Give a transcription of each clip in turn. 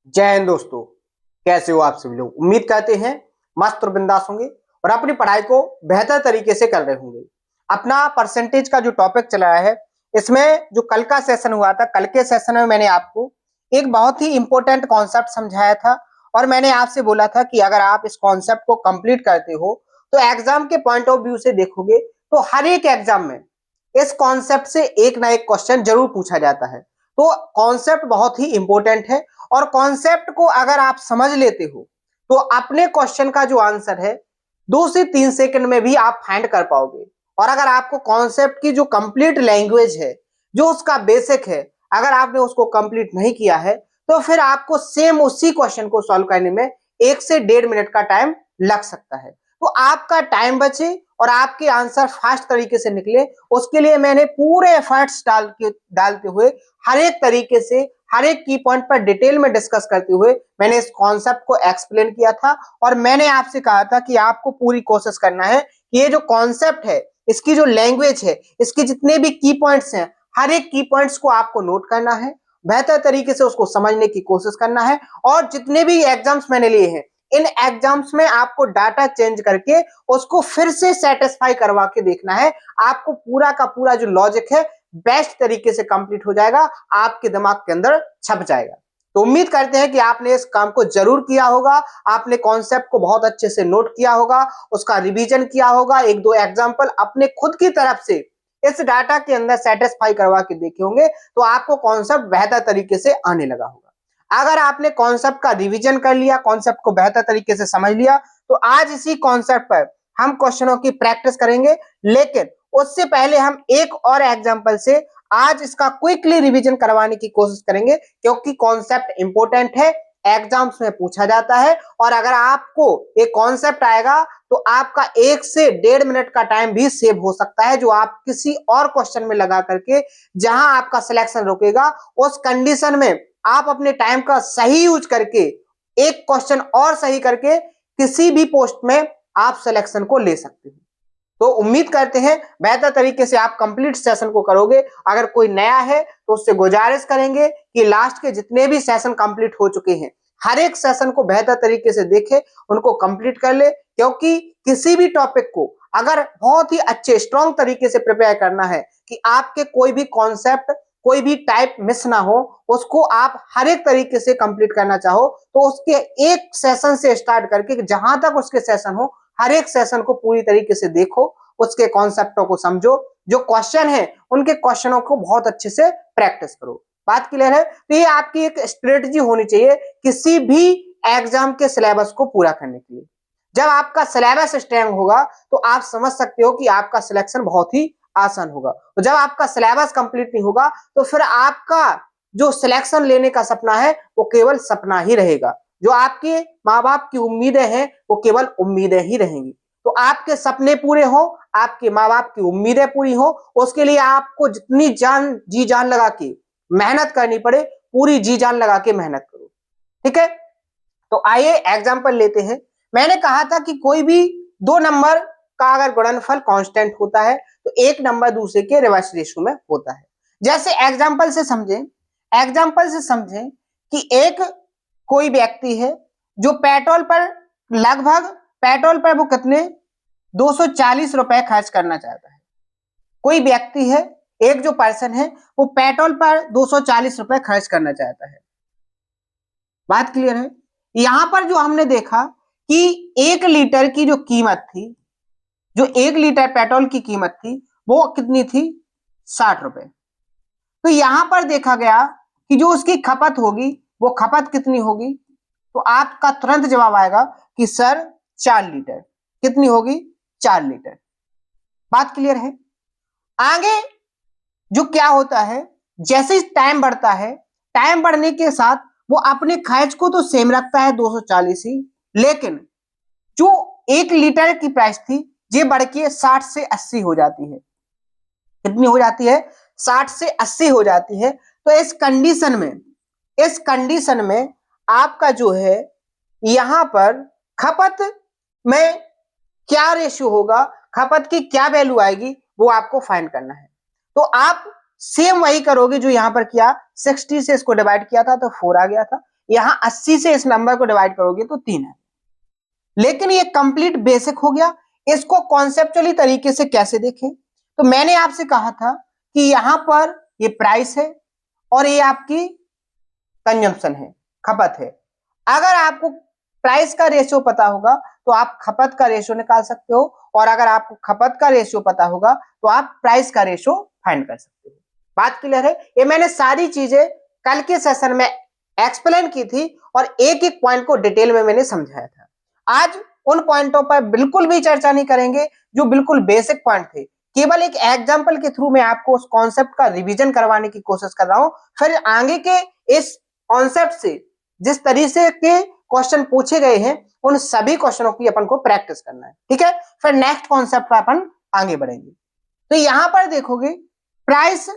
जय हिंद दोस्तों। कैसे हो आप सभी लोग। उम्मीद करते हैं मस्त और बिंदास होंगे और अपनी पढ़ाई को बेहतर तरीके से कर रहे होंगे। अपना परसेंटेज का जो टॉपिक चल रहा है, इसमें जो कल का सेशन हुआ था, कल के सेशन में मैंने आपको एक बहुत ही इंपॉर्टेंट कॉन्सेप्ट समझाया था और मैंने आपसे बोला था कि अगर आप इस कॉन्सेप्ट को कंप्लीट करते हो तो एग्जाम के पॉइंट ऑफ व्यू से देखोगे तो हर एक एग्जाम में इस कॉन्सेप्ट से एक ना एक क्वेश्चन जरूर पूछा जाता है। तो कॉन्सेप्ट बहुत ही इंपॉर्टेंट है और कॉन्सेप्ट को अगर आप समझ लेते हो तो अपने क्वेश्चन का जो आंसर है 2 से 3 सेकंड में भी आप फाइंड कर पाओगे। और अगर आपको कॉन्सेप्ट की जो कंप्लीट लैंग्वेज है, जो उसका बेसिक है, अगर आपने उसको कंप्लीट नहीं किया है तो फिर आपको सेम उसी क्वेश्चन को सॉल्व करने में 1 से 1.5 मिनट का टाइम लग सकता है। तो आपका टाइम बचे और आपके आंसर फास्ट तरीके से निकले, उसके लिए मैंने पूरे एफर्ट्स डालते हुए हर एक तरीके से हर एक की पॉइंट पर डिटेल में डिस्कस करते हुए मैंने इस कॉन्सेप्ट को एक्सप्लेन किया था। और मैंने आपसे कहा था कि आपको पूरी कोशिश करना है कि ये जो कॉन्सेप्ट है, इसकी जो लैंग्वेज है, इसके जितने भी की पॉइंट्स हैं, हर एक की पॉइंट्स को आपको नोट करना है, बेहतर तरीके से उसको समझने की कोशिश करना है। और जितने भी एग्जाम्स मैंने लिए हैं, इन एग्जाम्स में आपको डाटा चेंज करके उसको फिर से सेटिस्फाई करवा के देखना है। आपको पूरा का पूरा जो लॉजिक है बेस्ट तरीके से कंप्लीट हो जाएगा, आपके दिमाग के अंदर छप जाएगा। तो उम्मीद करते हैं कि आपने इस काम को जरूर किया होगा, आपने कॉन्सेप्ट को बहुत अच्छे से नोट किया होगा, उसका रिवीजन किया होगा, एक दो एग्जांपल अपने खुद की तरफ से इस डाटा के अंदर सेटिस्फाई करवा के देखे होंगे, तो आपको कॉन्सेप्ट बेहतर तरीके से आने लगा होगा। अगर आपने कॉन्सेप्ट का रिवीजन कर लिया, कॉन्सेप्ट को बेहतर तरीके से समझ लिया, तो आज इसी कॉन्सेप्ट पर हम क्वेश्चनों की प्रैक्टिस करेंगे। लेकिन उससे पहले हम एक और एग्जांपल से आज इसका क्विकली रिवीजन करवाने की कोशिश करेंगे, क्योंकि कॉन्सेप्ट इंपॉर्टेंट है, एग्जाम्स में पूछा जाता है। और अगर आपको एक कॉन्सेप्ट आएगा तो आपका 1 से 1.5 मिनट का टाइम भी सेव हो सकता है, जो आप किसी और क्वेश्चन में लगा करके जहां आपका सिलेक्शन रुकेगा, उस कंडीशन में आप अपने टाइम का सही यूज करके एक क्वेश्चन और सही करके किसी भी पोस्ट में आप सिलेक्शन को ले सकते हो। तो उम्मीद करते हैं बेहतर तरीके से आप कंप्लीट सेशन को करोगे। अगर कोई नया है तो उससे गुजारिश करेंगे कि लास्ट के जितने भी सेशन कंप्लीट हो चुके हैं, हर एक सेशन को बेहतर तरीके से देखे, उनको कंप्लीट कर ले। क्योंकि किसी भी टॉपिक को अगर बहुत ही अच्छे स्ट्रॉन्ग तरीके से प्रिपेयर करना है कि आपके कोई भी कॉन्सेप्ट, कोई भी टाइप मिस ना हो, उसको आप हर एक तरीके से कंप्लीट करना चाहो, तो उसके एक सेशन से स्टार्ट करके जहां तक उसके सेशन हो, हर एक सेशन को पूरी तरीके से देखो, उसके कॉन्सेप्टों को समझो, जो क्वेश्चन है उनके क्वेश्चनों को बहुत अच्छे से प्रैक्टिस करो। बात क्लियर है। तो ये आपकी एक स्ट्रेटजी होनी चाहिए किसी भी एग्जाम के सिलेबस को पूरा करने के लिए। जब आपका सिलेबस स्ट्रांग होगा तो आप समझ सकते हो कि आपका सिलेक्शन बहुत ही आसान होगा। तो जब आपका सिलेबस कंप्लीट नहीं होगा तो फिर आपका जो सिलेक्शन लेने का सपना है वो केवल सपना ही रहेगा। जो आपके माँ बाप की उम्मीदें हैं वो केवल उम्मीदें ही रहेंगी। तो आपके सपने पूरे हो, आपके माँ बाप की उम्मीदें पूरी हो, उसके लिए आपको जितनी जान जी जान लगा के मेहनत करनी पड़े, पूरी जी जान लगा के मेहनत करो। ठीक है। तो आइए एग्जांपल लेते हैं। मैंने कहा था कि कोई भी दो नंबर का अगर गुणनफल कांस्टेंट होता है तो एक नंबर दूसरे के रिवर्स रेशियो में होता है। जैसे एग्जांपल से समझें, कि एक कोई व्यक्ति है जो पेट्रोल पर वो कितने 240 रुपए खर्च करना चाहता है। कोई व्यक्ति है, एक जो पर्सन है, वो पेट्रोल पर 240 रुपए खर्च करना चाहता है। बात क्लियर है। यहां पर जो हमने देखा कि 1 लीटर की जो कीमत थी, जो 1 लीटर पेट्रोल की कीमत थी वो कितनी थी, 60 रुपए। तो यहां पर देखा गया कि जो उसकी खपत होगी वो खपत कितनी होगी, तो आपका तुरंत जवाब आएगा कि सर 4 लीटर। कितनी होगी, 4 लीटर। बात क्लियर है। आगे जो क्या होता है, जैसे टाइम बढ़ता है, टाइम बढ़ने के साथ वो अपने खर्च को तो सेम रखता है 240 ही, लेकिन जो 1 लीटर की प्राइस थी ये बढ़ के 60 से 80 हो जाती है। कितनी हो जाती है, 60 से 80 हो जाती है। तो इस कंडीशन में आपका जो है यहां पर खपत में क्या रेशियो होगा, खपत की क्या वैल्यू आएगी, वो आपको फाइंड करना है। तो आप सेम वही करोगे जो यहां पर किया, 60 से इसको डिवाइड किया था तो 4 आ गया था। यहां 80 से इस नंबर को डिवाइड करोगे तो 3 है। लेकिन ये कंप्लीट बेसिक हो गया। इसको कॉन्सेप्चुअली तरीके से कैसे देखें, तो मैंने आपसे कहा था कि यहां पर ये प्राइस है और ये आपकी कंजम्पशन है, खपत है। अगर आपको प्राइस का रेशियो पता होगा तो आप खपत का रेशियो निकाल सकते हो, और अगर आपको खपत का रेशियो पता होगा तो आप प्राइस का रेशियो फाइंड कर सकते हो। बात क्लियर है? ये मैंने सारी चीजें कल के सेशन में एक्सप्लेन की थी और एक एक पॉइंट को डिटेल में मैंने समझाया था। आज उन पॉइंटों पर बिल्कुल भी चर्चा नहीं करेंगे जो बिल्कुल बेसिक पॉइंट थे। केवल एक एग्जांपल के थ्रू मैं आपको उस कॉन्सेप्ट का रिवीजन करवाने की कोशिश कर रहा हूं। फिर आगे के इस कॉन्सेप्ट से जिस तरीके के क्वेश्चन पूछे गए हैं उन सभी क्वेश्चनों की अपन को प्रैक्टिस करना है, ठीक है। फिर नेक्स्ट कॉन्सेप्ट पर अपन आगे बढ़ेंगे। तो यहां पर देखोगे प्राइस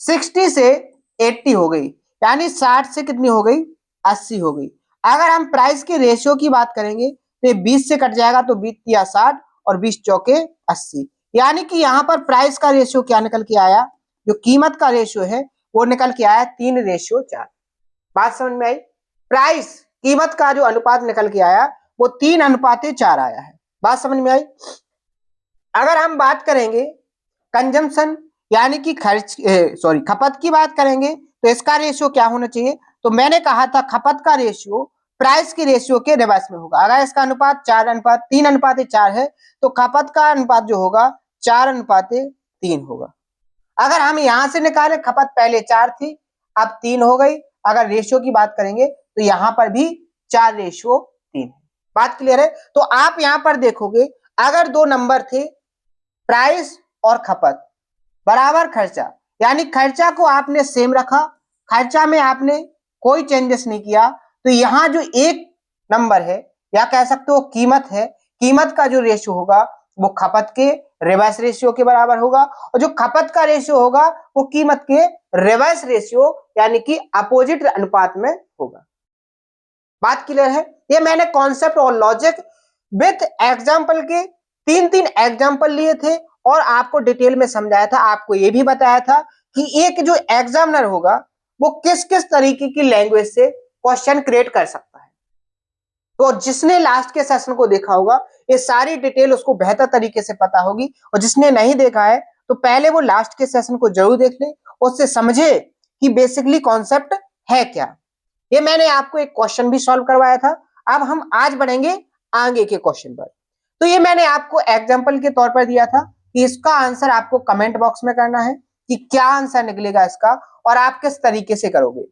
60 से 80 हो गई, यानी 60 से कितनी हो गई, 80 हो गई। अगर हम प्राइस के रेशियो की बात करेंगे तो ये 20 से कट जाएगा, तो 20 या 60 और 20 चौके 80, यानी कि यहां पर प्राइस का रेशियो क्या निकल के आया, जो कीमत का रेशियो है वो निकल के आया 3:4। बात समझ में आई? प्राइस कीमत का जो अनुपात निकल के आया वो 3:4 आया है। बात समझ में आई? अगर हम बात करेंगे कंजम्पशन यानी कि खपत की बात करेंगे तो इसका रेशियो क्या होना चाहिए, तो मैंने कहा था खपत का रेशियो प्राइस की रेशियो के रिवर्स में होगा। अगर इसका अनुपात 3:4 है तो खपत का अनुपात जो होगा 4:3 होगा। अगर हम यहां से निकालें, खपत पहले 4 थी अब 3 हो गई। अगर रेशियो की बात करेंगे तो यहां पर भी 4:3 है। बात क्लियर है? तो आप यहां पर देखोगे अगर दो नंबर थे प्राइस और खपत बराबर खर्चा, यानी खर्चा को आपने सेम रखा, खर्चा में आपने कोई चेंजेस नहीं किया, तो यहां जो एक नंबर है या कह सकते हो कीमत है, कीमत का जो रेशियो होगा वो खपत के रिवर्स रेशियो के बराबर होगा, और जो खपत का रेशियो होगा वो कीमत के रिवर्स रेशियो यानी कि अपोजिट अनुपात में होगा। बात क्लियर है? ये मैंने कॉन्सेप्ट और लॉजिक विथ एग्जांपल के 3 एग्जांपल लिए थे और आपको डिटेल में समझाया था। आपको ये भी बताया था कि एक जो एग्जामिनर होगा वो किस किस तरीके की लैंग्वेज से क्वेश्चन क्रिएट कर सकता है। तो जिसने लास्ट के सेशन को देखा होगा ये सारी डिटेल उसको बेहतर तरीके से पता होगी, और जिसने नहीं देखा है तो पहले वो लास्ट के सेशन को जरूर देख ले, उससे समझे कि बेसिकली कॉन्सेप्ट है क्या। ये मैंने आपको एक क्वेश्चन भी सॉल्व करवाया था। अब हम आज बढ़ेंगे आगे के क्वेश्चन पर। तो ये मैंने आपको एग्जांपल के तौर पर दिया था कि इसका आंसर आपको कमेंट बॉक्स में करना है कि क्या आंसर निकलेगा इसका और आप किस तरीके से करोगे।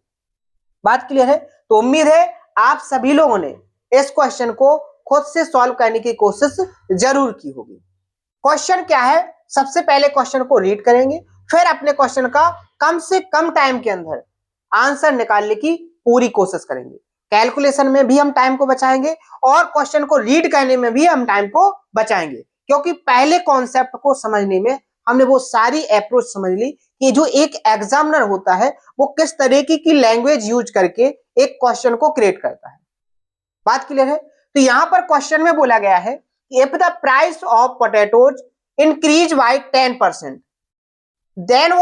बात क्लियर है? तो उम्मीद है आप सभी लोगों ने इस क्वेश्चन को खुद से सॉल्व करने की कोशिश जरूर की होगी। क्वेश्चन क्या है, सबसे पहले क्वेश्चन को रीड करेंगे, फिर अपने क्वेश्चन का कम से कम टाइम के अंदर आंसर निकालने की पूरी कोशिश करेंगे। कैलकुलेशन में भी हम टाइम को बचाएंगे और क्वेश्चन को रीड करने में भी हम टाइम को बचाएंगे, क्योंकि पहले कॉन्सेप्ट को समझने में हमने वो सारी अप्रोच समझ ली कि जो एक एग्जामिनर होता है वो किस तरीके की लैंग्वेज यूज करके एक क्वेश्चन को क्रिएट करता है। बात क्लियर है? तो यहां पर क्वेश्चन में बोला गया है कि if the price of potatoes increase by 10%, then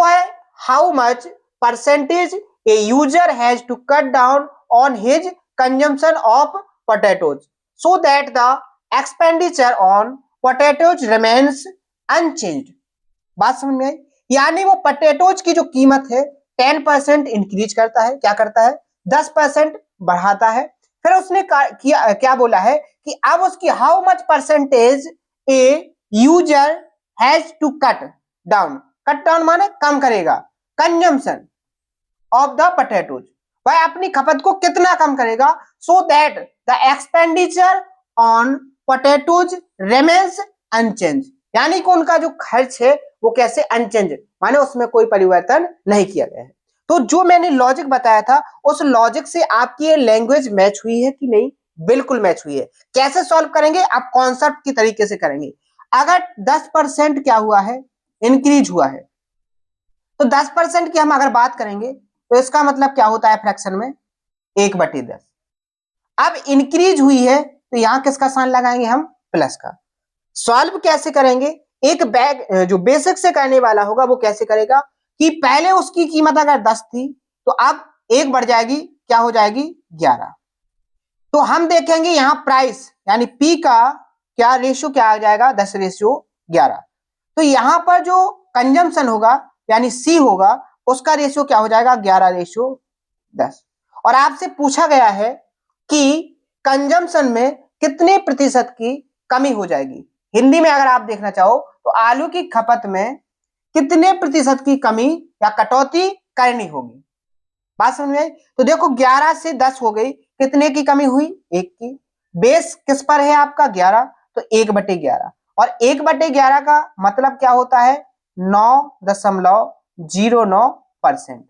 how much percentage a user has to cut down on his consumption of potatoes so that the expenditure on potatoes remains unchanged। बात समझ में आई? यानी वो पोटैटोज की जो कीमत है 10% increase करता है, क्या करता है 10% बढ़ाता है। फिर उसने क्या बोला है कि अब उसकी how much percentage a user has to cut down माने कम करेगा, कंजम्पशन ऑफ द पोटैटोज, वह अपनी खपत को कितना कम करेगा, so that the expenditure on potatoes remains unchanged, यानी कि उनका जो खर्च है वो कैसे अनचेंज माने उसमें कोई परिवर्तन नहीं किया गया है। तो जो मैंने लॉजिक बताया था उस लॉजिक से आपकी ये लैंग्वेज मैच हुई है कि नहीं? बिल्कुल मैच हुई है। कैसे सॉल्व करेंगे? आप कॉन्सेप्ट की तरीके से करेंगे। अगर 10% क्या हुआ है, इंक्रीज हुआ है, तो 10% की हम अगर बात करेंगे तो इसका मतलब क्या होता है फ्रैक्शन में 1/10। अब इंक्रीज हुई है तो यहां किसका साइन लगाएंगे हम? प्लस का। सॉल्व कैसे करेंगे? एक बैग जो बेसिक से करने वाला होगा वो कैसे करेगा कि पहले उसकी कीमत अगर 10 थी तो अब 1 बढ़ जाएगी, क्या हो जाएगी 11। तो हम देखेंगे यहां प्राइस यानी पी का क्या रेशियो क्या आ जाएगा 10:11। तो यहां पर जो कंजम्पशन होगा यानी सी होगा उसका रेशियो क्या हो जाएगा 11:10। और आपसे पूछा गया है कि कंजम्पशन में कितने प्रतिशत की कमी हो जाएगी। हिंदी में अगर आप देखना चाहो तो आलू की खपत में कितने प्रतिशत की कमी या कटौती करनी होगी। बात समझ में आई? तो देखो 11 से 10 हो गई, कितने की कमी हुई 1 की। बेस किस पर है आपका 11, तो 1/11 और 1/11 का मतलब क्या होता है 9.09%।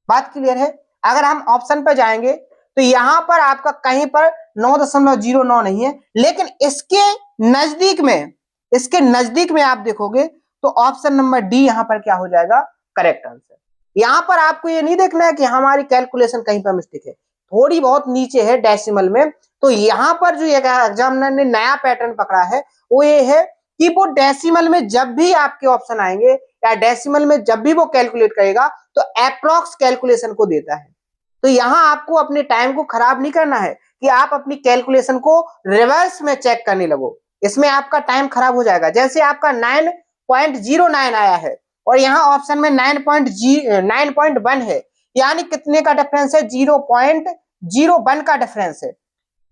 बात क्लियर है? अगर हम ऑप्शन पर जाएंगे तो यहां पर आपका कहीं पर 9.09 नहीं है, लेकिन इसके नजदीक में आप देखोगे तो ऑप्शन नंबर डी यहां पर क्या हो जाएगा करेक्ट आंसर। यहां पर आपको ये नहीं देखना है कि हमारी कैलकुलेशन कहीं पर मिस्टेक है, थोड़ी बहुत नीचे है डेसिमल में। तो यहां पर जो एग्जामिनर ने नया पैटर्न पकड़ा है वो ये है कि वो डेसिमल में जब भी आपके ऑप्शन आएंगे या डेसिमल में जब भी वो कैलकुलेट करेगा तो अप्रॉक्स कैलकुलेशन को देता है। तो यहां आपको अपने टाइम को खराब नहीं करना है कि आप अपनी कैलकुलेशन को रिवर्स में चेक करने लगो, इसमें आपका टाइम खराब हो जाएगा। जैसे आपका 9.09 आया है और यहाँ ऑप्शन में 9.1 है, यानी कितने का डिफरेंस है 0.01 का डिफरेंस है।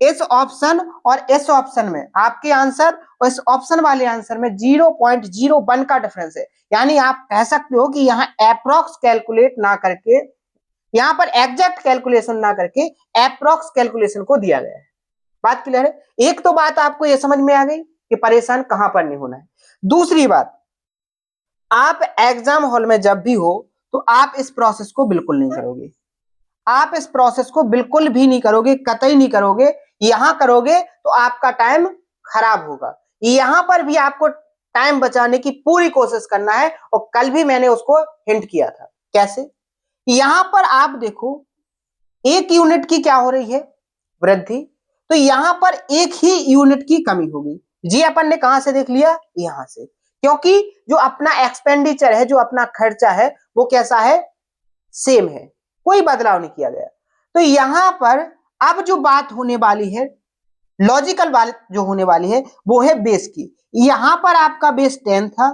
इस ऑप्शन और इस ऑप्शन में आपके आंसर और इस ऑप्शन वाले आंसर में 0.01 का डिफरेंस है। यानी आप कह सकते हो कि यहाँ अप्रॉक्स कैलकुलेट ना करके, यहाँ पर एग्जैक्ट कैलकुलेशन ना करके अप्रॉक्स कैलकुलेशन को दिया गया है। बात क्लियर है? एक तो बात आपको यह समझ में आ गई कि परेशान कहां पर नहीं होना है। दूसरी बात, आप एग्जाम हॉल में जब भी हो तो आप इस प्रोसेस को बिल्कुल नहीं करोगे, आप इस प्रोसेस को बिल्कुल भी नहीं करोगे, कतई नहीं करोगे। यहां करोगे तो आपका टाइम खराब होगा। यहां पर भी आपको टाइम बचाने की पूरी कोशिश करना है और कल भी मैंने उसको हिंट किया था। कैसे? यहां पर आप देखो 1 यूनिट की क्या हो रही है वृद्धि, तो यहां पर 1 ही यूनिट की कमी होगी। जी अपन ने कहां से देख लिया, यहां से, क्योंकि जो अपना एक्सपेंडिचर है, जो अपना खर्चा है वो कैसा है सेम है, कोई बदलाव नहीं किया गया। तो यहां पर अब जो बात होने वाली है, लॉजिकल बात जो होने वाली है वो है बेस की। यहां पर आपका बेस 10 था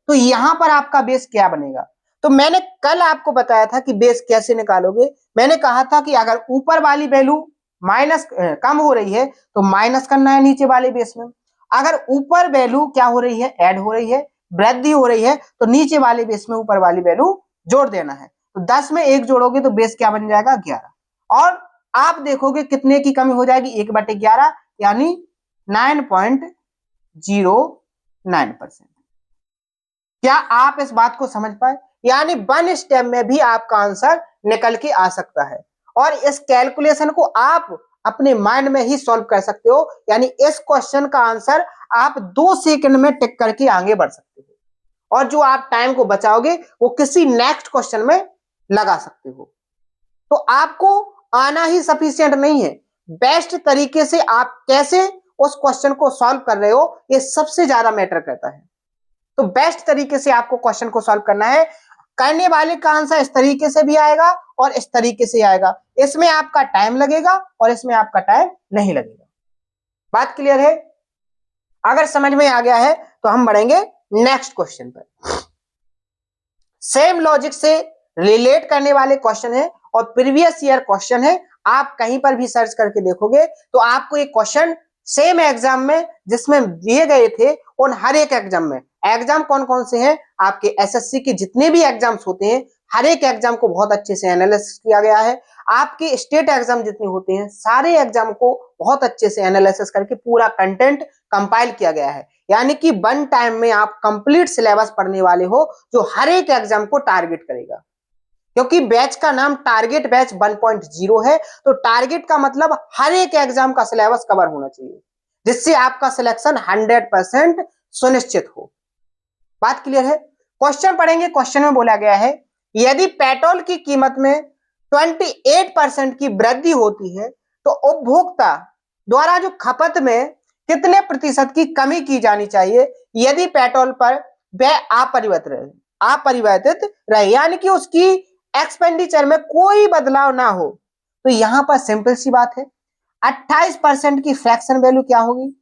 तो यहां पर आपका बेस क्या बनेगा। तो मैंने कल आपको बताया था कि बेस कैसे निकालोगे। मैंने कहा था कि अगर ऊपर वाली वैल्यू माइनस कम हो रही है तो माइनस करना है नीचे वाले बेस में, अगर ऊपर वैल्यू क्या हो रही है ऐड हो रही है, वृद्धि हो रही है, तो नीचे वाले बेस में ऊपर वाली वैल्यू जोड़ देना है। तो 10 में 1 जोड़ोगे तो बेस क्या बन जाएगा 11, और आप देखोगे कितने की कमी हो जाएगी 1/11 यानी 9.09%। क्या आप इस बात को समझ पाए? यानी 1 स्टेप में भी आपका आंसर निकल के आ सकता है और इस कैलकुलेशन को आप अपने माइंड में ही सॉल्व कर सकते हो। यानी इस क्वेश्चन का आंसर आप 2 सेकंड में टिक करके आगे बढ़ सकते हो और जो आप टाइम को बचाओगे वो किसी नेक्स्ट क्वेश्चन में लगा सकते हो। तो आपको आना ही सफिशिएंट नहीं है, बेस्ट तरीके से आप कैसे उस क्वेश्चन को सॉल्व कर रहे हो ये सबसे ज्यादा मैटर करता है। तो बेस्ट तरीके से आपको क्वेश्चन को सॉल्व करना है। करने वाले का आंसर इस तरीके से भी आएगा और इस तरीके से आएगा, इसमें आपका टाइम लगेगा और इसमें आपका टाइम नहीं लगेगा। बात क्लियर है? अगर समझ में आ गया है तो हम बढ़ेंगे नेक्स्ट क्वेश्चन पर। सेम लॉजिक से रिलेट करने वाले क्वेश्चन है और प्रीवियस ईयर क्वेश्चन है। आप कहीं पर भी सर्च करके देखोगे तो आपको एक क्वेश्चन सेम एग्जाम में जिसमें दिए गए थे उन हर एक एग्जाम में, एग्जाम कौन कौन से हैं आपके एसएससी के जितने भी एग्जाम्स होते हैं हर एक एग्जाम को बहुत अच्छे से एनालिसिस किया गया है। आपके स्टेट एग्जाम जितने होते हैं सारे एग्जाम को बहुत अच्छे से एनालिसिस करके पूरा कंटेंट कंपाइल किया गया है। यानी कि 1 टाइम में आप कंप्लीट सिलेबस पढ़ने वाले हो जो हर एक एग्जाम को टारगेट करेगा। क्योंकि बैच का नाम टारगेट बैच 1.0 है, तो टारगेट का मतलब हर एक एग्जाम का सिलेबस कवर होना चाहिए जिससे आपका सिलेक्शन 100% सुनिश्चित हो। बात क्लियर है? क्वेश्चन पढ़ेंगे। क्वेश्चन में बोला गया है यदि पेट्रोल की कीमत में 28% की वृद्धि होती है तो उपभोक्ता द्वारा जो खपत में कितने प्रतिशत की कमी की जानी चाहिए यदि पेट्रोल पर व्यय अपरिवर्तित रहे, यानी कि उसकी एक्सपेंडिचर में कोई बदलाव ना हो। तो यहां पर सिंपल सी बात है, 28% की फ्रैक्शन वैल्यू क्या होगी?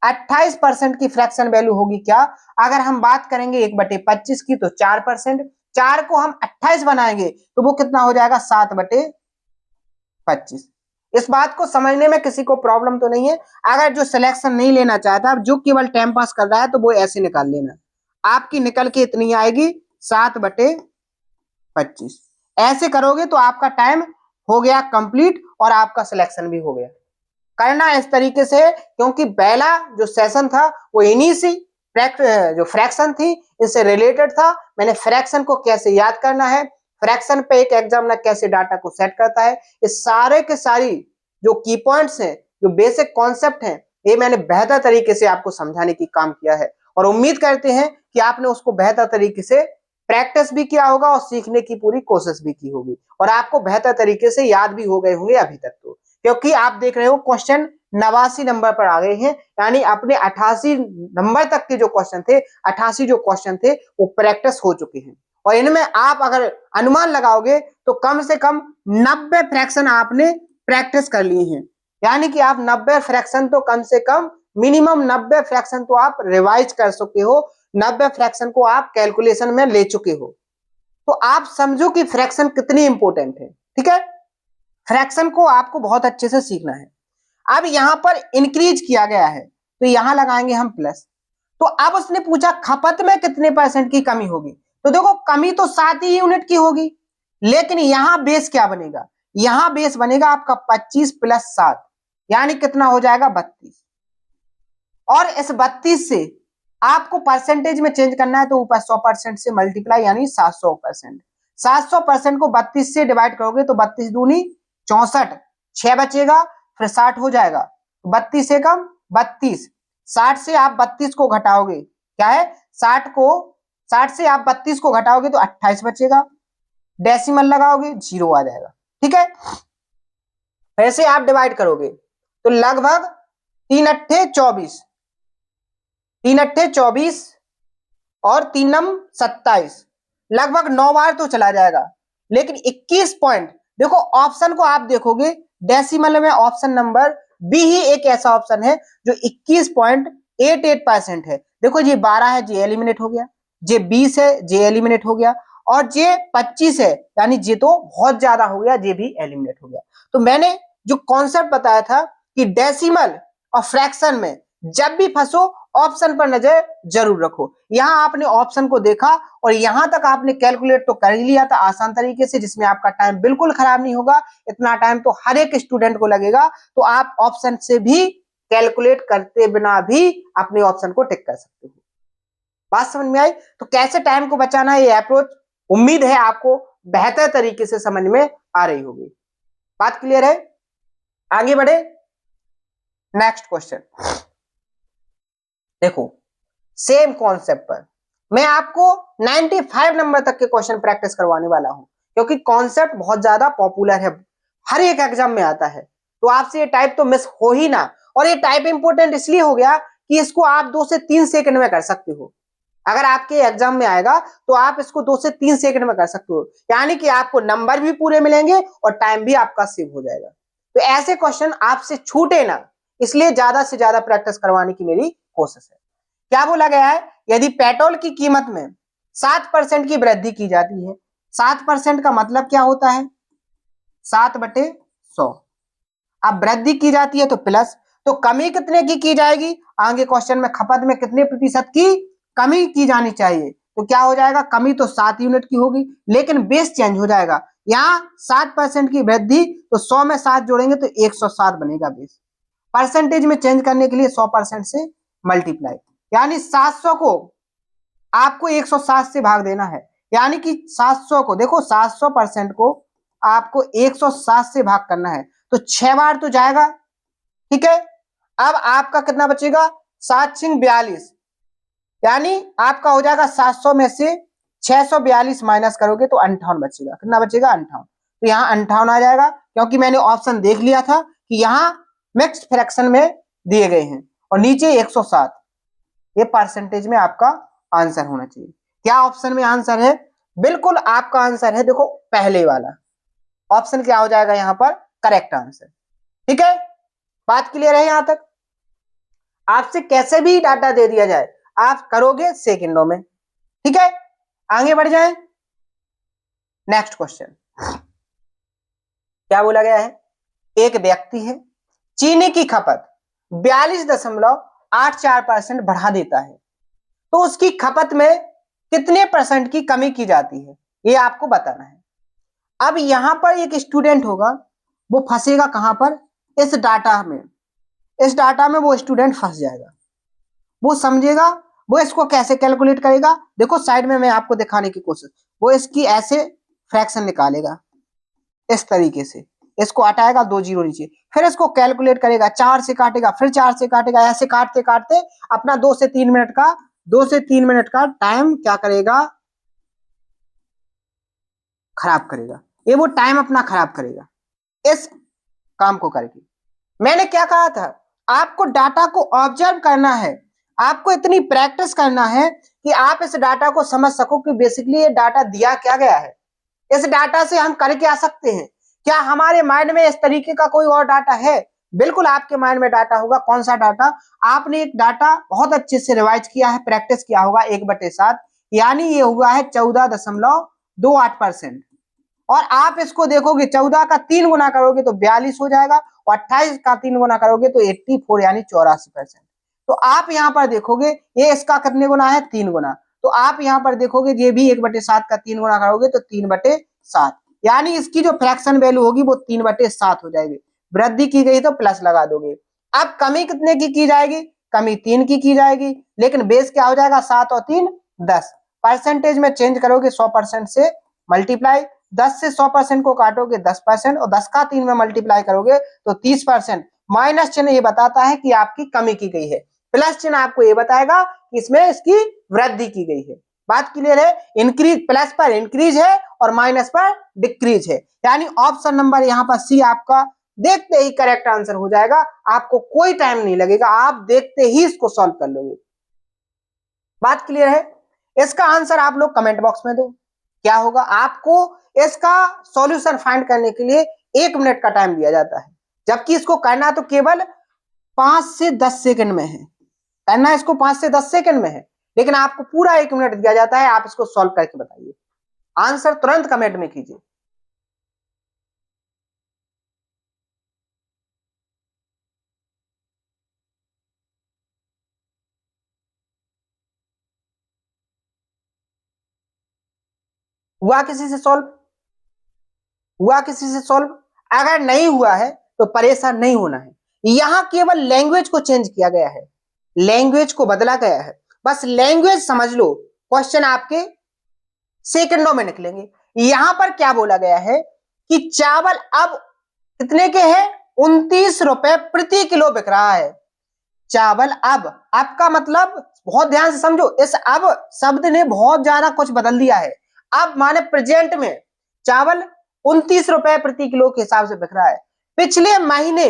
28% की फ्रैक्शन वैल्यू होगी क्या? अगर हम बात करेंगे 1/25 की तो 4%, 4 को हम 28 बनाएंगे तो वो कितना हो जाएगा? 7/25। इस बात को समझने में किसी को प्रॉब्लम तो नहीं है? अगर जो सिलेक्शन नहीं लेना चाहता, जो केवल टाइम पास कर रहा है, तो वो ऐसे निकाल लेना, आपकी निकल के इतनी आएगी 7/25। ऐसे करोगे तो आपका टाइम हो गया कंप्लीट और आपका सिलेक्शन भी हो गया। करना इस तरीके से, क्योंकि पहला जो सेशन था वो इन्हीं से जो फ्रैक्शन थी इससे रिलेटेड था। मैंने फ्रैक्शन को कैसे याद करना है, फ्रैक्शन पे एक एग्जामिनर कैसे डाटा को सेट करता है, इस सारे के सारी जो की पॉइंट्स हैं, जो बेसिक कॉन्सेप्ट हैं, ये मैंने बेहतर तरीके से आपको समझाने की काम किया है और उम्मीद करते हैं कि आपने उसको बेहतर तरीके से प्रैक्टिस भी किया होगा और सीखने की पूरी कोशिश भी की होगी और आपको बेहतर तरीके से याद भी हो गए होंगे अभी तक तो, क्योंकि आप देख रहे हो क्वेश्चन 89 नंबर पर आ गए हैं, यानी अपने 88 नंबर तक के जो क्वेश्चन थे, 88 जो क्वेश्चन थे वो प्रैक्टिस हो चुके हैं और इनमें आप अगर अनुमान लगाओगे तो कम से कम 90 फ्रैक्शन आपने प्रैक्टिस कर लिए हैं, यानी कि आप 90 फ्रैक्शन तो कम से कम मिनिमम 90 फ्रैक्शन तो आप रिवाइज कर चुके हो, 90 फ्रैक्शन को आप कैलकुलेशन में ले चुके हो। तो आप समझो कि फ्रैक्शन कितनी इंपॉर्टेंट है। ठीक है, फ्रैक्शन को आपको बहुत अच्छे से सीखना है। अब यहां पर इंक्रीज किया गया है तो यहां लगाएंगे हम प्लस। तो अब उसने पूछा खपत में कितने % की कमी होगी, तो देखो कमी तो 7 ही यूनिट की होगी, लेकिन यहां बेस क्या बनेगा? यहां बेस बनेगा आपका 25 + 7, यानी कितना हो जाएगा? 32। और इस 32 से आपको परसेंटेज में चेंज करना है तो ऊपर 100% से मल्टीप्लाई, यानी 700%। 700% को 32 से डिवाइड करोगे तो 32 दूनी 64, 6 बचेगा, फिर 60 हो जाएगा। 32 से कम 32, 60 से आप 32 को घटाओगे, क्या है 60 से आप 32 को घटाओगे तो 28 बचेगा, डेसिमल लगाओगे 0 आ जाएगा। ठीक है, ऐसे आप डिवाइड करोगे तो लगभग 3 अट्ठे 24, 3 अट्ठे 24 और 3 नम 27, लगभग 9 बार तो चला जाएगा, लेकिन 21 पॉइंट, देखो ऑप्शन को आप देखोगे डेसिमल में ऑप्शन नंबर बी ही एक ऐसा ऑप्शन है जो 21.88% है। देखो ये 12 है, ये एलिमिनेट हो गया, ये 20 है, ये एलिमिनेट हो गया, और ये 25 है, यानी ये तो बहुत ज्यादा हो गया, ये भी एलिमिनेट हो गया। तो मैंने जो कॉन्सेप्ट बताया था कि डेसिमल और फ्रैक्शन में जब भी फंसो ऑप्शन पर नजर जरूर रखो। यहां आपने ऑप्शन को देखा और यहां तक आपने कैलकुलेट तो कर ही लिया था आसान तरीके से, जिसमें आपका टाइम बिल्कुल खराब नहीं होगा। इतना टाइम तो हर एक स्टूडेंट को लगेगा, तो आप ऑप्शन से भी कैलकुलेट करते बिना भी अपने ऑप्शन को टिक कर सकते हो। बात समझ में आई? तो कैसे टाइम को बचाना है, ये अप्रोच उम्मीद है आपको बेहतर तरीके से समझ में आ रही होगी। बात क्लियर है? आगे बढ़े, नेक्स्ट क्वेश्चन देखो, सेम कॉन्सेप्ट पर मैं आपको 95 नंबर तक के क्वेश्चन प्रैक्टिस करवाने वाला हूं, क्योंकि कॉन्सेप्ट बहुत ज्यादा पॉपुलर है, हर एक एग्जाम में आता है, तो आपसे ये टाइप तो मिस हो ही ना। और ये टाइप इंपॉर्टेंट इसलिए हो गया कि इसको आप 2 से 3 सेकंड में कर सकते हो। अगर आपके एग्जाम में आएगा तो आप इसको 2 से 3 सेकंड में कर सकते हो, यानी कि आपको नंबर भी पूरे मिलेंगे और टाइम भी आपका सेव हो जाएगा। तो ऐसे क्वेश्चन आपसे छूटे ना, इसलिए ज्यादा से ज्यादा प्रैक्टिस करवाने की मेरी कोशिश है। क्या बोला गया है? यदि पेट्रोल की कीमत में 7% की वृद्धि की जाती है, 7% का मतलब क्या होता है? 7/100। अब वृद्धि की जाती है तो प्लस, तो कमी कितने की जाएगी? आगे क्वेश्चन में खपत में कितने प्रतिशत की कमी की जानी चाहिए, तो क्या हो जाएगा? कमी तो 7 यूनिट की होगी, लेकिन बेस चेंज हो जाएगा। यहाँ 7% की वृद्धि, तो 100 में 7 जोड़ेंगे तो 107 बनेगा बेस। परसेंटेज में चेंज करने के लिए 100% से मल्टीप्लाई, यानी 700 को आपको 107 से भाग देना है, यानी कि 700 को देखो 700% को आपको 107 से भाग करना है, तो 6 बार तो जाएगा। ठीक है, अब आपका कितना बचेगा? 7×42, यानी आपका हो जाएगा 700 में से 642 माइनस करोगे तो 58 बचेगा। कितना बचेगा? 58। तो यहाँ 58 आ जाएगा, क्योंकि मैंने ऑप्शन देख लिया था कि यहाँ मिक्स्ड फ्रैक्शन में दिए गए हैं और नीचे 107, ये परसेंटेज में आपका आंसर होना चाहिए। क्या ऑप्शन में आंसर है? बिल्कुल आपका आंसर है, देखो पहले वाला ऑप्शन क्या हो जाएगा यहाँ पर? Correct answer. ठीक है, बात क्लियर है यहां तक? आपसे कैसे भी डाटा दे दिया जाए आप करोगे सेकंडों में। ठीक है, आगे बढ़ जाएं। नेक्स्ट क्वेश्चन क्या बोला गया है? एक व्यक्ति है, चीनी की खपत 42.84% बढ़ा देता है, तो उसकी खपत में कितने परसेंट की कमी की जाती है, ये आपको बताना है। अब यहां पर एक स्टूडेंट होगा, वो फंसेगा कहां पर? इस डाटा में। इस डाटा में वो स्टूडेंट फंस जाएगा। वो समझेगा वो इसको कैसे कैलकुलेट करेगा। देखो साइड में मैं आपको दिखाने की कोशिश, वो इसकी ऐसे फ्रैक्शन निकालेगा इस तरीके से, इसको हटाएगा 2 जीरो नीचे, फिर इसको कैलकुलेट करेगा, 4 से काटेगा, फिर 4 से काटेगा, ऐसे काटते काटते अपना 2 से 3 मिनट का टाइम क्या करेगा? खराब करेगा। ये वो टाइम अपना खराब करेगा इस काम को करके। मैंने क्या कहा था? आपको डाटा को ऑब्जर्व करना है, आपको इतनी प्रैक्टिस करना है कि आप इस डाटा को समझ सको कि बेसिकली ये डाटा दिया क्या गया है, इस डाटा से हम कर क्या सकते हैं। क्या हमारे माइंड में इस तरीके का कोई और डाटा है? बिल्कुल आपके माइंड में डाटा होगा। कौन सा डाटा? आपने एक डाटा बहुत अच्छे से रिवाइज किया है, प्रैक्टिस किया होगा 1/7, यानी ये हुआ है 14.28%। और आप इसको देखोगे 14 का 3 गुना करोगे तो 42 हो जाएगा, और 28 का 3 गुना करोगे तो 84 यानी 84%। तो आप यहाँ पर देखोगे ये इसका कितने गुना है? 3 गुना। तो आप यहाँ पर देखोगे ये भी 1/7 का 3 गुना करोगे तो 3/7, यानी इसकी जो फ्रैक्शन वैल्यू होगी वो 3/7 हो जाएगी। वृद्धि की गई तो प्लस लगा दोगे। अब कमी कितने की जाएगी? कमी 3 की जाएगी, लेकिन बेस क्या हो जाएगा? 7 और 3 10। परसेंटेज में चेंज करोगे 100% से मल्टीप्लाई, 10 से 100% को काटोगे 10%, और 10 का 3 में मल्टीप्लाई करोगे तो 30%। माइनस चिन्ह ये बताता है कि आपकी कमी की गई है, प्लस चिन्ह आपको ये बताएगा कि इसमें इसकी वृद्धि की गई है। बात क्लियर है? इंक्रीज, प्लस पर इंक्रीज है और माइनस पर डिक्रीज है, यानी ऑप्शन नंबर यहाँ पर सी आपका देखते ही करेक्ट आंसर हो जाएगा। आपको कोई टाइम नहीं लगेगा, आप देखते ही इसको सॉल्व कर लोगे। बात क्लियर है? इसका आंसर आप लोग कमेंट बॉक्स में दो। क्या होगा? आपको इसका सॉल्यूशन फाइंड करने के लिए 1 मिनट का टाइम दिया जाता है, जबकि इसको करना तो केवल 5 से 10 सेकंड में है। करना इसको 5 से 10 सेकंड में है, लेकिन आपको पूरा 1 मिनट दिया जाता है। आप इसको सॉल्व करके बताइए। आंसर तुरंत कमेंट में कीजिए। हुआ किसी से सॉल्व? हुआ किसी से सॉल्व? अगर नहीं हुआ है तो परेशान नहीं होना है। यहां केवल लैंग्वेज को चेंज किया गया है, लैंग्वेज को बदला गया है। बस लैंग्वेज समझ लो, क्वेश्चन आपके सेकंडों में निकलेंगे। यहां पर क्या बोला गया है कि चावल अब कितने के हैं? 29 रुपए प्रति किलो बिक रहा है। चावल अब का मतलब बहुत ध्यान से समझो, इस अब शब्द ने बहुत ज्यादा कुछ बदल दिया है। अब माने प्रेजेंट में चावल 29 रुपए प्रति किलो के हिसाब से बिक रहा है। पिछले महीने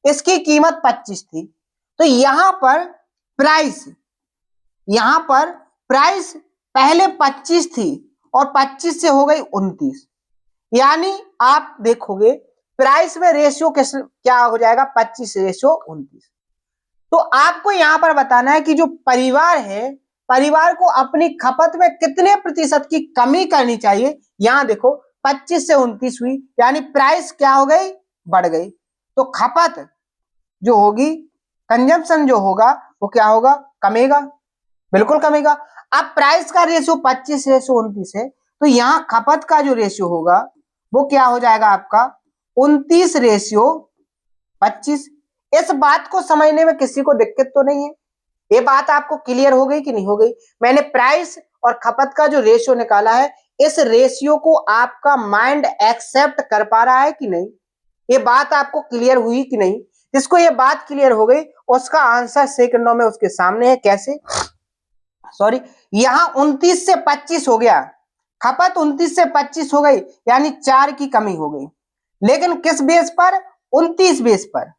इसकी कीमत 25 थी, तो यहां पर प्राइस पहले 25 थी और 25 से हो गई 29, यानी आप देखोगे प्राइस में रेशियो क्या हो जाएगा? 25:29। तो आपको यहां पर बताना है कि जो परिवार है, परिवार को अपनी खपत में कितने प्रतिशत की कमी करनी चाहिए। यहां देखो 25 से 29 हुई, यानी प्राइस क्या हो गई? बढ़ गई। तो खपत जो होगी, कंजम्पशन जो होगा वो क्या होगा? कमेगा, बिल्कुल कमेगा। अब प्राइस का रेशियो 25:29 है, तो यहां खपत का जो रेशियो होगा वो क्या हो जाएगा आपका? 29:25। इस बात को समझने में किसी को दिक्कत तो नहीं है? ये बात आपको क्लियर हो गई कि नहीं हो गई? मैंने प्राइस और खपत का जो रेशियो निकाला है, इस रेशियो को आपका माइंड एक्सेप्ट कर पा रहा है कि नहीं? ये बात आपको क्लियर हुई कि नहीं? जिसको ये बात क्लियर हो गई उसका आंसर सेकंडों में उसके सामने है। कैसे? सॉरी, यहां 29 से 25 हो गया, खपत 29 से 25 हो गई, यानी 4 की कमी हो गई, लेकिन किस बेस पर? 29 बेस पर।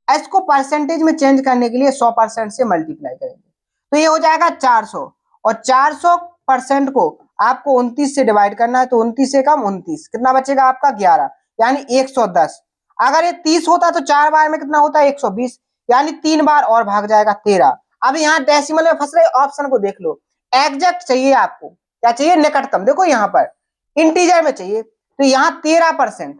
इसको परसेंटेज में चेंज करने के लिए 100% से मल्टीप्लाई करेंगे, तो ये हो जाएगा 400, और 400% को आपको 29 से डिवाइड करना है, तो 29 से कम 29, कितना बचेगा आपका? 11, यानी 110। अगर ये 30 होता तो 4 बार में कितना होता है 120, यानी 3 बार और भाग जाएगा 13। अब यहाँ डेसिमल में फंस रहे ऑप्शन को देख लो, एग्जैक्ट चाहिए आपको, क्या चाहिए निकटतम। देखो यहाँ पर इंटीजर में चाहिए, तो यहाँ 13%,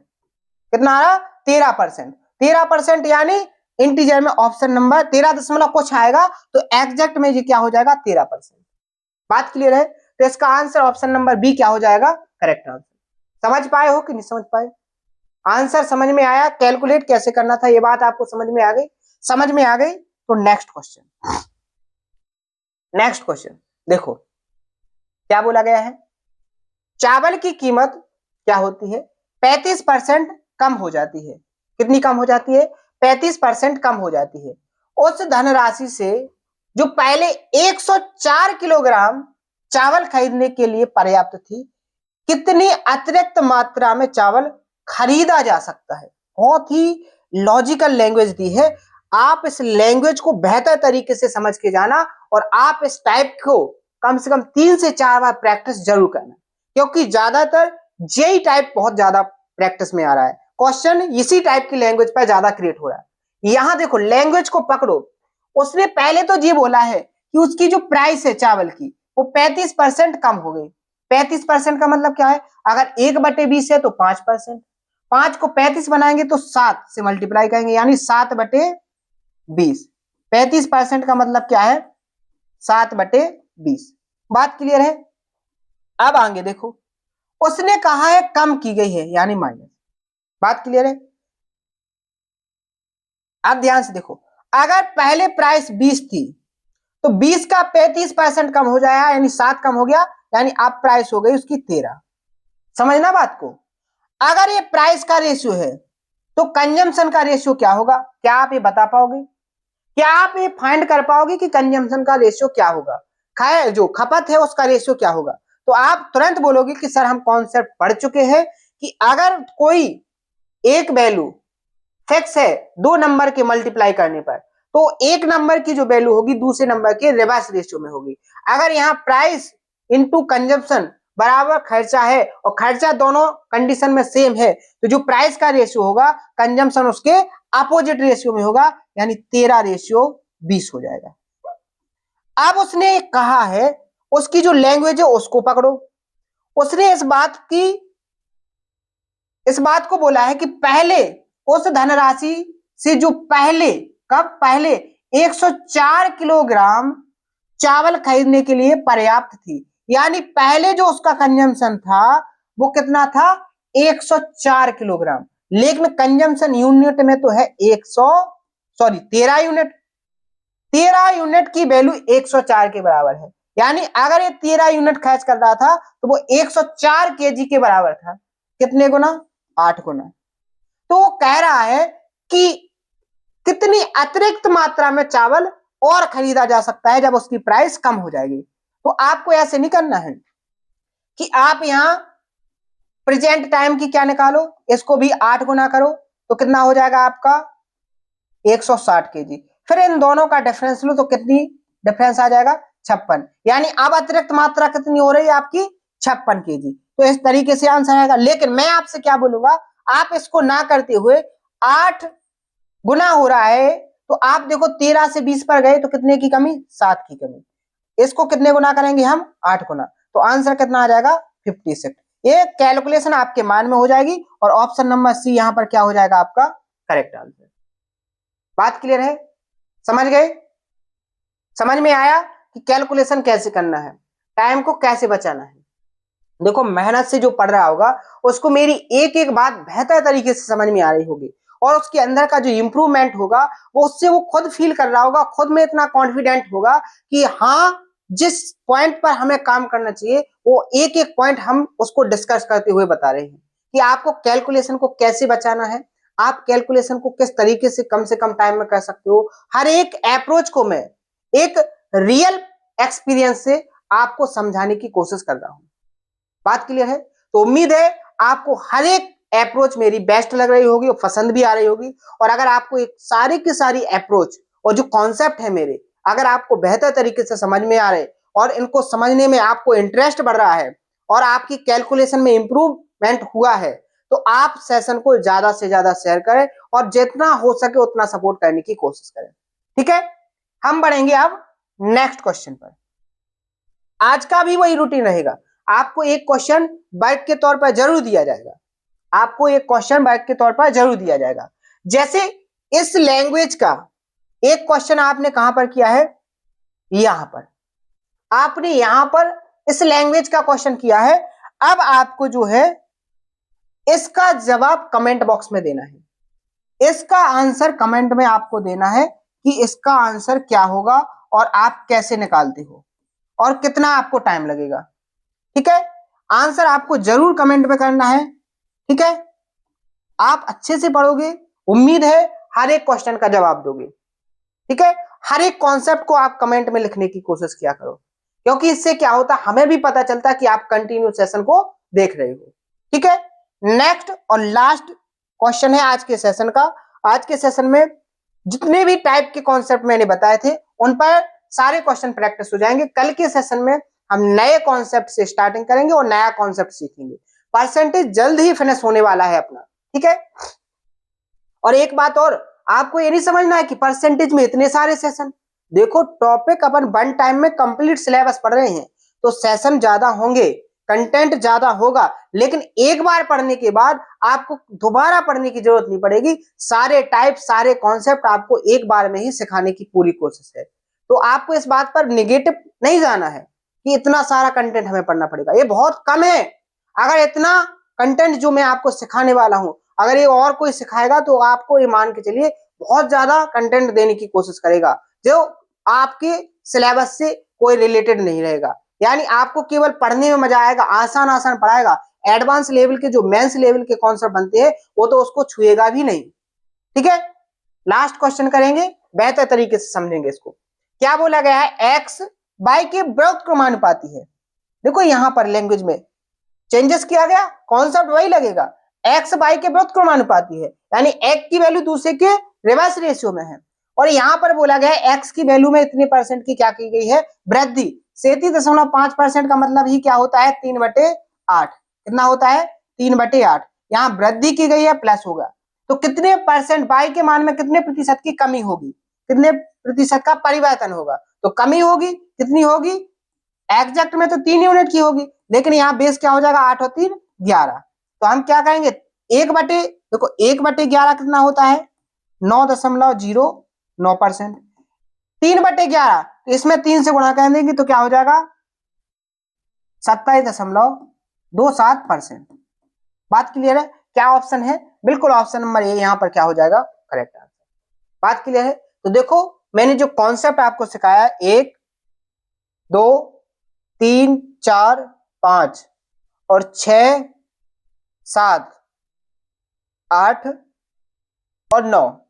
कितना आ रहा 13%, 13% यानी इंटीजर में ऑप्शन नंबर 13 दशमलव कुछ आएगा, तो एग्जैक्ट में ये क्या हो जाएगा 13%। बात क्लियर है? तो इसका आंसर ऑप्शन नंबर बी क्या हो जाएगा करेक्ट आंसर। समझ पाए हो कि नहीं समझ पाए? आंसर समझ में आया? कैलकुलेट कैसे करना था ये बात आपको समझ में आ गई? समझ में आ गई तो नेक्स्ट क्वेश्चन, नेक्स्ट क्वेश्चन देखो क्या बोला गया है। चावल की कीमत क्या होती है 35% कम हो जाती है। कितनी कम हो जाती है? 35% कम हो जाती है। उस धनराशि से जो पहले 104 किलोग्राम चावल खरीदने के लिए पर्याप्त थी, कितनी अतिरिक्त मात्रा में चावल खरीदा जा सकता है। बहुत ही लॉजिकल लैंग्वेज दी है, आप इस लैंग्वेज को बेहतर तरीके से समझ के जाना और आप इस टाइप को कम से कम 3 से 4 बार प्रैक्टिस जरूर करना, क्योंकि ज्यादातर जेई टाइप बहुत ज्यादा प्रैक्टिस में आ रहा है, क्वेश्चन इसी टाइप की लैंग्वेज पर ज्यादा क्रिएट हो रहा है। यहां देखो लैंग्वेज को पकड़ो, उसने पहले तो ये बोला है कि उसकी जो प्राइस है चावल की वो 35% कम हो गई। 35% का मतलब क्या है? अगर 1/20 है तो 5%, 5 को 35 बनाएंगे तो 7 से मल्टीप्लाई करेंगे, यानी 7/20। 35% का मतलब क्या है? 7/20। बात क्लियर है? अब आगे देखो, उसने कहा है कम की गई है, यानी माइनस। बात क्लियर है? अब ध्यान से देखो, अगर पहले प्राइस 20 थी तो 20 का 35% कम हो जाएगा, यानी 7 कम हो गया, यानी अब प्राइस हो गई उसकी 13। समझना बात को। अगर ये प्राइस का रेशियो है तो कंजम्पशन का रेशियो क्या होगा? क्या आप ये बता पाओगे? क्या आप ये फाइंड कर पाओगे कि कंजम्पशन का रेशियो क्या होगा, जो खपत है उसका रेशियो क्या होगा? तो आप तुरंत बोलोगे कि सर हम कॉन्सेप्ट पढ़ चुके हैं कि अगर कोई एक वैल्यू फिक्स है 2 नंबर के मल्टीप्लाई करने पर, तो एक नंबर की जो वैल्यू होगी दूसरे नंबर के रिवर्स रेशियो में होगी। अगर यहाँ प्राइस इनटू कंजम्पशन बराबर खर्चा है और खर्चा दोनों कंडीशन में सेम है, तो जो प्राइस का रेशियो होगा कंजम्पशन उसके अपोजिट रेशियो में होगा, यानी 13/20 हो जाएगा। अब उसने कहा है, उसकी जो लैंग्वेज है उसको पकड़ो, उसने इस बात को बोला है कि पहले उस धनराशि से जो पहले, कब पहले 104 किलोग्राम चावल खरीदने के लिए पर्याप्त थी, यानी पहले जो उसका कंजम्पशन था वो कितना था 104 किलोग्राम, लेकिन कंजम्पशन यूनिट में तो है 13 यूनिट। 13 यूनिट की वैल्यू 104 के बराबर है, यानी अगर ये 13 यूनिट खर्च कर रहा था तो वो 104 केजी के बराबर था। कितने गुना? 8 गुना। तो वो कह रहा है कि कितनी अतिरिक्त मात्रा में चावल और खरीदा जा सकता है जब उसकी प्राइस कम हो जाएगी। तो आपको ऐसे नहीं करना है कि आप यहां प्रेजेंट टाइम की क्या निकालो, इसको भी 8 गुना करो तो कितना हो जाएगा आपका 160 केजी, फिर इन दोनों का डिफरेंस लो तो कितनी डिफरेंस आ जाएगा 56, यानी अब अतिरिक्त मात्रा कितनी हो रही है आपकी 56 केजी। तो इस तरीके से आंसर आएगा। लेकिन मैं आपसे क्या बोलूंगा, आप इसको ना करते हुए 8 गुना हो रहा है तो आप देखो 13 से 20 पर गए तो कितने की कमी? 7 की कमी। इसको कितने गुना करेंगे हम? 8 गुना। तो आंसर कितना आ जाएगा 56। ये कैलकुलेशन आपके मान में हो जाएगी और ऑप्शन नंबर सी यहां पर क्या हो जाएगा आपका करेक्ट आंसर। बात क्लियर है? समझ गए? समझ में आया कि कैलकुलेशन कैसे करना है, टाइम को कैसे बचाना है। देखो मेहनत से जो पढ़ रहा होगा उसको मेरी एक एक बात बेहतर तरीके से समझ में आ रही होगी और उसके अंदर का जो इंप्रूवमेंट होगा वो उससे वो खुद फील कर रहा होगा, खुद में इतना कॉन्फिडेंट होगा कि हाँ जिस पॉइंट पर हमें काम करना चाहिए वो एक एक पॉइंट हम उसको डिस्कस करते हुए बता रहे हैं कि आपको कैलकुलेशन को कैसे बचाना है, आप कैलकुलेशन को किस तरीके से कम टाइम में कर सकते हो। हर एक अप्रोच को मैं एक रियल एक्सपीरियंस से आपको समझाने की कोशिश कर रहा हूं। बात क्लियर है? तो उम्मीद है आपको हर एक अप्रोच मेरी बेस्ट लग रही होगी और पसंद भी आ रही होगी। और अगर आपको एक सारी की सारी अप्रोच और जो कॉन्सेप्ट है मेरे अगर आपको बेहतर तरीके से समझ में आ रहे और इनको समझने में आपको इंटरेस्ट बढ़ रहा है और आपकी कैलकुलेशन में इंप्रूवमेंट हुआ है तो आप सेशन को ज्यादा से ज्यादा शेयर करें और जितना हो सके उतना सपोर्ट करने की कोशिश करें। ठीक है, हम बढ़ेंगे अब नेक्स्ट क्वेश्चन पर। आज का भी वही रूटीन रहेगा, आपको एक क्वेश्चन बैक के तौर पर जरूर दिया जाएगा, आपको एक क्वेश्चन बैक के तौर पर जरूर दिया जाएगा। जैसे इस लैंग्वेज का एक क्वेश्चन आपने कहां पर किया है, यहां पर आपने यहां पर इस लैंग्वेज का क्वेश्चन किया है। अब आपको जो है इसका जवाब कमेंट बॉक्स में देना है, इसका आंसर कमेंट में आपको देना है कि इसका आंसर क्या होगा और आप कैसे निकालते हो और कितना आपको टाइम लगेगा। ठीक है, आंसर आपको जरूर कमेंट में करना है। ठीक है, आप अच्छे से पढ़ोगे, उम्मीद है हर एक क्वेश्चन का जवाब दोगे। ठीक है, हर एक कॉन्सेप्ट को आप कमेंट में लिखने की कोशिश किया करो, क्योंकि इससे क्या होता है हमें भी पता चलता है कि आप कंटिन्यू सेशन को देख रहे हो। ठीक है, नेक्स्ट और लास्ट क्वेश्चन है आज के सेशन का। आज के सेशन में जितने भी टाइप के कॉन्सेप्ट मैंने बताए थे उन पर सारे क्वेश्चन प्रैक्टिस हो जाएंगे। कल के सेशन में हम नए कॉन्सेप्ट से स्टार्टिंग करेंगे और नया कॉन्सेप्ट सीखेंगे। परसेंटेज जल्द ही फिनिश होने वाला है अपना। ठीक है, और एक बात और, आपको ये नहीं समझना है कि परसेंटेज में इतने सारे सेशन, देखो टॉपिक अपन वन टाइम में कंप्लीट सिलेबस पढ़ रहे हैं तो सेशन ज्यादा होंगे, कंटेंट ज्यादा होगा, लेकिन एक बार पढ़ने के बाद आपको दोबारा पढ़ने की जरूरत नहीं पड़ेगी। सारे टाइप सारे कॉन्सेप्ट आपको एक बार में ही सिखाने की पूरी कोशिश है। तो आपको इस बात पर निगेटिव नहीं जाना है कि इतना सारा कंटेंट हमें पढ़ना पड़ेगा, ये बहुत कम है। अगर इतना कंटेंट जो मैं आपको सिखाने वाला हूं अगर ये और कोई सिखाएगा तो आपको ये मान के चलिए बहुत ज्यादा कंटेंट देने की कोशिश करेगा जो आपके सिलेबस से कोई रिलेटेड नहीं रहेगा। यानी आपको केवल पढ़ने में मजा आएगा, आसान आसान पढ़ाएगा, एडवांस लेवल के जो मेंस लेवल के कॉन्सेप्ट बनते हैं वो तो उसको छुएगा भी नहीं। ठीक है, लास्ट क्वेश्चन करेंगे, बेहतर तरीके से समझेंगे इसको। क्या बोला गया है, एक्स बाई के व्युत्क्रमानुपाती है। देखो यहां पर लैंग्वेज में चेंजेस किया गया, कॉन्सेप्ट वही लगेगा, एक्स बाई के व्युत्क्रमानुपाती है, यानी एक की वैल्यू दूसरे के रिवर्स रेशियो में है। और यहां पर बोला गया है एक्स की वैल्यू में इतने परसेंट की क्या की गई है, वृद्धि। 37.5% का मतलब ही क्या होता है, 3/8। कितना होता है, 3/8। यहाँ वृद्धि की गई है, प्लस होगा तो कितने परसेंट, बाई के मान में कितने प्रतिशत की कमी होगी, कितने प्रतिशत का परिवर्तन होगा, तो कमी होगी, कितनी होगी, एग्जैक्ट में तो 3 यूनिट की होगी, लेकिन यहाँ बेस क्या हो जाएगा, 8 और 3 11। तो हम क्या करेंगे, 1/, देखो 1/11 कितना होता है, 9.09%। 3/11 तो इसमें 3 से गुणा कर देंगे तो क्या हो जाएगा, 27.27%। बात क्लियर है, क्या ऑप्शन है, बिल्कुल ऑप्शन नंबर ए यहाँ पर क्या हो जाएगा, करेक्ट आंसर। बात क्लियर है, तो देखो मैंने जो कॉन्सेप्ट आपको सिखाया 1 2 3 4 5 और 6 7 8 और 9,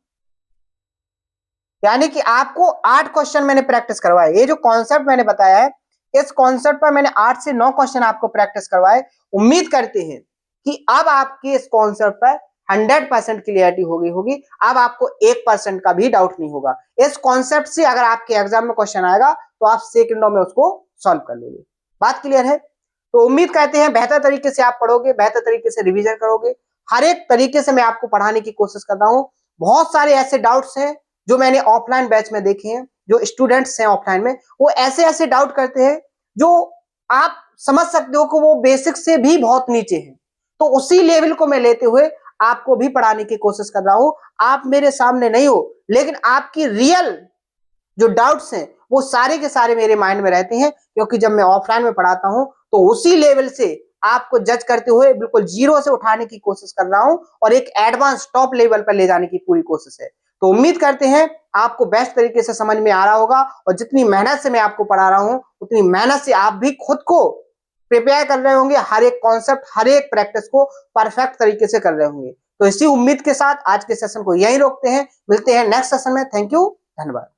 यानी कि आपको 8 क्वेश्चन मैंने प्रैक्टिस करवाए। ये जो कॉन्सेप्ट मैंने बताया है इस कॉन्सेप्ट पर मैंने 8 से 9 क्वेश्चन आपको प्रैक्टिस करवाए। उम्मीद करते हैं कि अब आपके इस कॉन्सेप्ट पर 100% क्लियरिटी होगी। अब आपको 1% का भी डाउट नहीं होगा। इस कॉन्सेप्ट से अगर आपके एग्जाम में क्वेश्चन आएगा तो आप सेकंडों में उसको सॉल्व कर लोगे। बात क्लियर है, तो उम्मीद करते हैं बेहतर तरीके से आप पढ़ोगे, बेहतर तरीके से रिवीजन करोगे। हर एक तरीके से मैं आपको पढ़ाने की कोशिश कर रहा हूं। बहुत सारे ऐसे डाउट्स हैं जो मैंने ऑफलाइन बैच में देखे हैं, जो स्टूडेंट्स हैं ऑफलाइन में वो ऐसे ऐसे डाउट करते हैं जो आप समझ सकते हो कि वो बेसिक से भी बहुत नीचे हैं। तो उसी लेवल को मैं लेते हुए आपको भी पढ़ाने की कोशिश कर रहा हूं। आप मेरे सामने नहीं हो, लेकिन आपकी रियल जो डाउट्स हैं वो सारे के सारे मेरे माइंड में रहते हैं, क्योंकि जब मैं ऑफलाइन में पढ़ाता हूं तो उसी लेवल से आपको जज करते हुए बिल्कुल जीरो से उठाने की कोशिश कर रहा हूं और एक एडवांस टॉप लेवल पर ले जाने की पूरी कोशिश है। तो उम्मीद करते हैं आपको बेस्ट तरीके से समझ में आ रहा होगा और जितनी मेहनत से मैं आपको पढ़ा रहा हूं उतनी मेहनत से आप भी खुद को प्रिपेयर कर रहे होंगे, हर एक कॉन्सेप्ट हर एक प्रैक्टिस को परफेक्ट तरीके से कर रहे होंगे। तो इसी उम्मीद के साथ आज के सेशन को यहीं रोकते हैं, मिलते हैं नेक्स्ट सेशन में। थैंक यू, धन्यवाद।